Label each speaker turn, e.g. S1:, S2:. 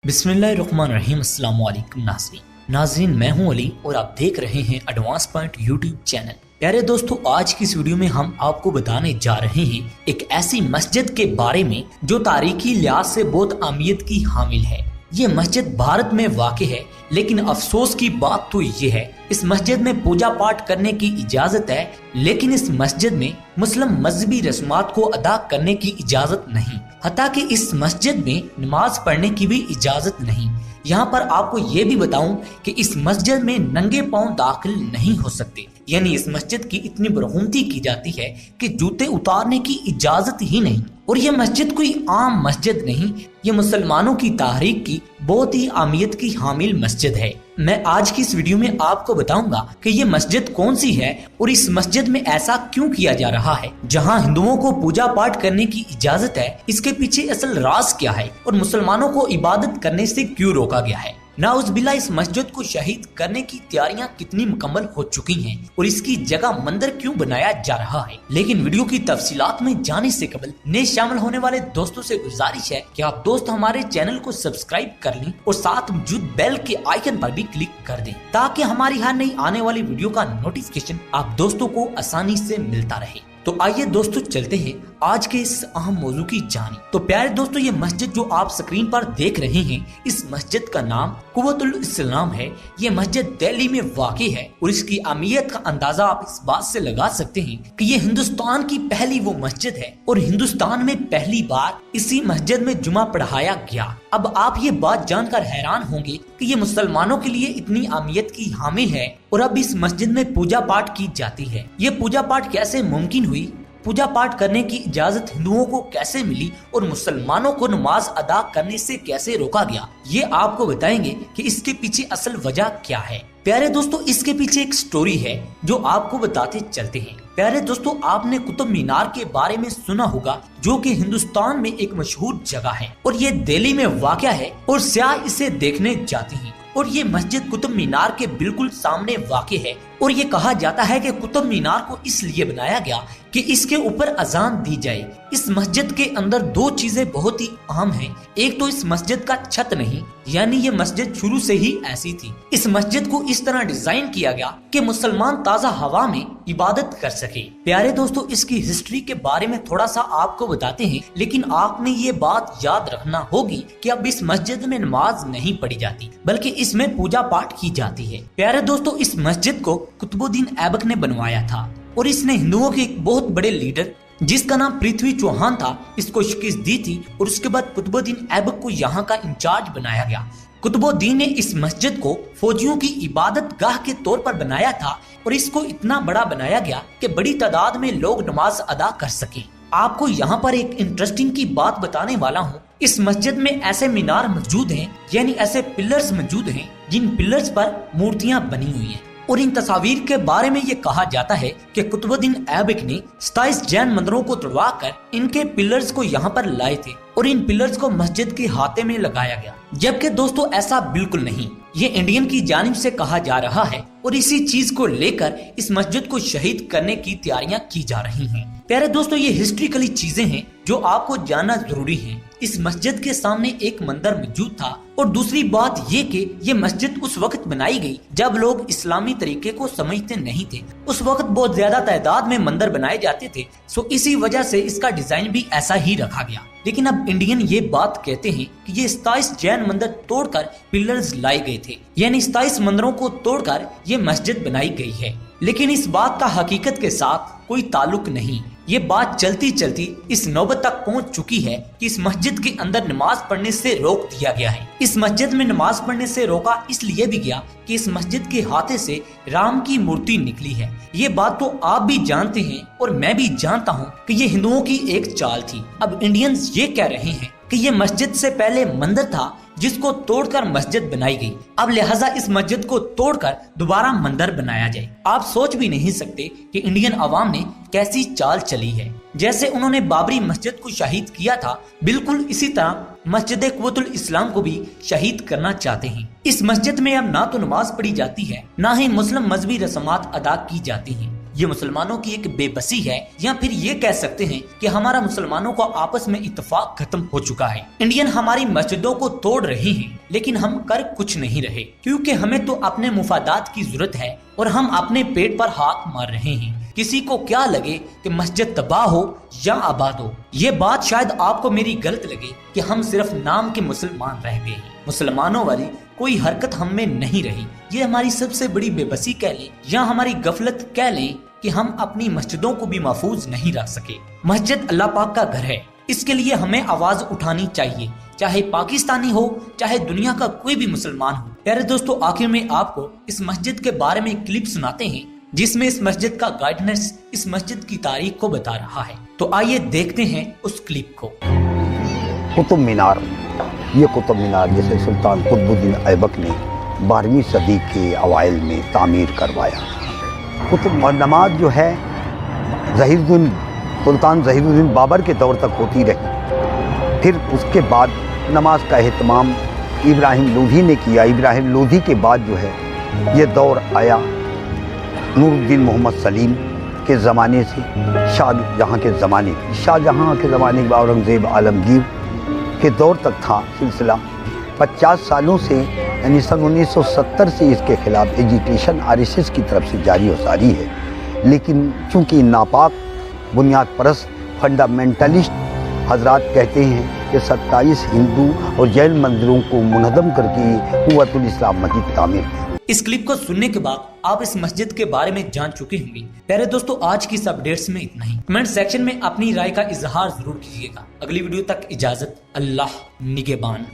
S1: बिस्मिल्लाहिर्रहमानिर्रहीम। अस्सलाम वालेकुम नाज़रीन, मैं हूं अली और आप देख रहे हैं एडवांस पॉइंट यूट्यूब चैनल। प्यारे दोस्तों, आज की इस वीडियो में हम आपको बताने जा रहे हैं एक ऐसी मस्जिद के बारे में जो तारीखी लिहाज से बहुत अहमियत की हामिल है। ये मस्जिद भारत में वाक़ है, लेकिन अफसोस की बात तो ये है इस मस्जिद में पूजा पाठ करने की इजाजत है, लेकिन इस मस्जिद में मुस्लिम मजहबी रस्मात को अदा करने की इजाजत नहीं। हत्ता कि इस मस्जिद में नमाज पढ़ने की भी इजाजत नहीं। यहाँ पर आपको ये भी बताऊं कि इस मस्जिद में नंगे पांव दाखिल नहीं हो सकते, यानी इस मस्जिद की इतनी बरहूमती की जाती है कि जूते उतारने की इजाजत ही नहीं। और ये मस्जिद कोई आम मस्जिद नहीं, ये मुसलमानों की तारीख की बहुत ही अहमियत की हामिल मस्जिद है। मैं आज की इस वीडियो में आपको बताऊंगा कि ये मस्जिद कौन सी है और इस मस्जिद में ऐसा क्यों किया जा रहा है। जहां हिंदुओं को पूजा पाठ करने की इजाजत है, इसके पीछे असल राज क्या है और मुसलमानों को इबादत करने से क्यों रोका गया है। नाउज़ुबिल्लाह, इस मस्जिद को शहीद करने की तैयारियां कितनी मुकम्मल हो चुकी हैं और इसकी जगह मंदिर क्यों बनाया जा रहा है। लेकिन वीडियो की तफसीलात में जाने से कबल नए शामिल होने वाले दोस्तों से गुजारिश है कि आप दोस्त हमारे चैनल को सब्सक्राइब कर लें और साथ मौजूद बेल के आइकन पर भी क्लिक कर दें, ताकि हमारी हर नई आने वाली वीडियो का नोटिफिकेशन आप दोस्तों को आसानी से मिलता रहे। तो आइए दोस्तों, चलते हैं आज के इस अहम मौजू की जानिब। तो प्यारे दोस्तों, ये मस्जिद जो आप स्क्रीन पर देख रहे हैं, इस मस्जिद का नाम कुव्वतुल इस्लाम है। ये मस्जिद दिल्ली में वाक़ है और इसकी अहमियत का अंदाजा आप इस बात से लगा सकते हैं कि ये हिंदुस्तान की पहली वो मस्जिद है और हिंदुस्तान में पहली बार इसी मस्जिद में जुमा पढ़ाया गया। अब आप ये बात जानकर हैरान होंगे कि ये मुसलमानों के लिए इतनी अहमियत की हामिल है और अब इस मस्जिद में पूजा पाठ की जाती है। ये पूजा पाठ कैसे मुमकिन हुई, पूजा पाठ करने की इजाजत हिंदुओं को कैसे मिली और मुसलमानों को नमाज अदा करने से कैसे रोका गया, ये आपको बताएंगे कि इसके पीछे असल वजह क्या है। प्यारे दोस्तों, इसके पीछे एक स्टोरी है जो आपको बताते चलते हैं। प्यारे दोस्तों, आपने कुतुब मीनार के बारे में सुना होगा, जो कि हिंदुस्तान में एक मशहूर जगह है और ये दिल्ली में वाक़या है और सयाह इसे देखने जाते हैं। और ये मस्जिद कुतुब मीनार के बिल्कुल सामने वाक़ है और ये कहा जाता है कि कुतुब मीनार को इसलिए बनाया गया कि इसके ऊपर अजान दी जाए। इस मस्जिद के अंदर दो चीजें बहुत ही अहम हैं। एक तो इस मस्जिद का छत नहीं, यानी ये मस्जिद शुरू से ही ऐसी थी। इस मस्जिद को इस तरह डिजाइन किया गया कि मुसलमान ताज़ा हवा में इबादत कर सके। प्यारे दोस्तों, इसकी हिस्ट्री के बारे में थोड़ा सा आपको बताते हैं, लेकिन आपने ये बात याद रखना होगी कि अब इस मस्जिद में नमाज नहीं पढ़ी जाती, बल्कि इसमें पूजा पाठ की जाती है। प्यारे दोस्तों, इस मस्जिद को कुतुबुद्दीन ऐबक ने बनवाया था और इसने हिंदुओं के एक बहुत बड़े लीडर जिसका नाम पृथ्वी चौहान था, इसको शिकस्त दी थी और उसके बाद कुतुबुद्दीन ऐबक को यहाँ का इंचार्ज बनाया गया। कुतुबुद्दीन ने इस मस्जिद को फौजियों की इबादत गाह के तौर पर बनाया था और इसको इतना बड़ा बनाया गया कि बड़ी तादाद में लोग नमाज अदा कर सके। आपको यहाँ पर एक इंटरेस्टिंग की बात बताने वाला हूँ। इस मस्जिद में ऐसे मीनार मौजूद हैं, यानी ऐसे पिलर्स मौजूद हैं जिन पिलर्स पर मूर्तियां बनी हुई हैं और इन तस्वीर के बारे में ये कहा जाता है कि कुतुबुद्दीन ऐबक ने 27 जैन मंदिरों को तुड़वाकर इनके पिलर्स को यहाँ पर लाए थे और इन पिलर्स को मस्जिद के हाथे में लगाया गया। जबकि दोस्तों, ऐसा बिल्कुल नहीं, ये इंडियन की जानिब से कहा जा रहा है और इसी चीज को लेकर इस मस्जिद को शहीद करने की तैयारियां की जा रही हैं। प्यारे दोस्तों, ये हिस्ट्रिकली चीजें हैं जो आपको जानना जरूरी है। इस मस्जिद के सामने एक मंदिर मौजूद था और दूसरी बात ये कि ये मस्जिद उस वक्त बनाई गई जब लोग इस्लामी तरीके को समझते नहीं थे। उस वक्त बहुत ज्यादा तादाद में मंदिर बनाए जाते थे, सो इसी वजह से इसका डिजाइन भी ऐसा ही रखा गया। लेकिन अब इंडियन ये बात कहते हैं कि ये 27 जैन मंदिर तोड़कर पिलर्स लाए गए थे, यानी 27 मंदिरों को तोड़कर ये मस्जिद बनाई गई है। लेकिन इस बात का हकीकत के साथ कोई ताल्लुक नहीं। ये बात चलती चलती इस नौबत तक पहुंच चुकी है कि इस मस्जिद के अंदर नमाज पढ़ने से रोक दिया गया है। इस मस्जिद में नमाज पढ़ने से रोका इसलिए भी गया कि इस मस्जिद के हाथे से राम की मूर्ति निकली है। ये बात तो आप भी जानते हैं और मैं भी जानता हूँ कि ये हिंदुओं की एक चाल थी। अब इंडियंस ये कह रहे हैं कि ये मस्जिद से पहले मंदिर था जिसको तोड़कर मस्जिद बनाई गई, अब लिहाजा इस मस्जिद को तोड़कर दोबारा मंदिर बनाया जाए। आप सोच भी नहीं सकते कि इंडियन अवाम ने कैसी चाल चली है। जैसे उन्होंने बाबरी मस्जिद को शहीद किया था, बिल्कुल इसी तरह मस्जिद कुव्वतुल इस्लाम को भी शहीद करना चाहते हैं। इस मस्जिद में अब ना तो नमाज पढ़ी जाती है, ना ही मुस्लिम मजहबी रस्मात अदा की जाती हैं। ये मुसलमानों की एक बेबसी है, या फिर ये कह सकते हैं कि हमारा मुसलमानों का आपस में इत्तेफाक खत्म हो चुका है। इंडियन हमारी मस्जिदों को तोड़ रही हैं, लेकिन हम कर कुछ नहीं रहे, क्योंकि हमें तो अपने मुफादात की जरूरत है और हम अपने पेट पर हाथ मार रहे हैं। किसी को क्या लगे कि मस्जिद तबाह हो या आबाद हो, ये बात शायद आपको मेरी गलत लगे कि हम सिर्फ नाम के मुसलमान रह गए हैं। मुसलमानों वाली कोई हरकत हम में नहीं रही। ये हमारी सबसे बड़ी बेबसी कह लें या हमारी गफलत कह लें कि हम अपनी मस्जिदों को भी महफूज नहीं रख सके। मस्जिद अल्लाह पाक का घर है, इसके लिए हमें आवाज उठानी चाहिए, चाहे पाकिस्तानी हो चाहे दुनिया का कोई भी मुसलमान हो। प्यारे दोस्तों, आखिर में आपको इस मस्जिद के बारे में क्लिप सुनाते हैं जिसमें इस मस्जिद का गाइडनेस इस मस्जिद की तारीख को बता रहा है। तो आइए देखते हैं उस क्लिप को।
S2: कुतुब मीनार, ये कुतुब मीनार जिसे सुल्तान कुतुबुद्दीन ऐबक ने 12वीं सदी के अवाइल में तामीर करवाया। कुतुब नमाज जो है सुल्तान ज़हीरुद्दीन बाबर के दौर तक होती रही। फिर उसके बाद नमाज का एहतमाम इब्राहिम लोधी ने किया। इब्राहिम लोधी के बाद जो है ये दौर आया नूरुद्दीन मोहम्मद सलीम के ज़माने से, शाहजहाँ के ज़माने में औरंगज़ेब आलमगीर के दौर तक था सिलसिला। 50 सालों से यानी सन 1970 से इसके खिलाफ एजिटेशन आरएसएस की तरफ से जारी और सारी है। लेकिन चूँकि नापाक बुनियाद परस्त फंडामेंटलिस्ट हजरात कहते हैं कि 27 हिंदू और जैन मंदिरों को मुनहदम करके कुव्वतुल इस्लाम मस्जिद तामीर की।
S1: इस क्लिप को सुनने के बाद आप इस मस्जिद के बारे में जान चुके होंगे। प्यारे दोस्तों, आज की इस अपडेट्स में इतना ही। कमेंट सेक्शन में अपनी राय का इजहार जरूर कीजिएगा। अगली वीडियो तक इजाजत, अल्लाह निगहबान।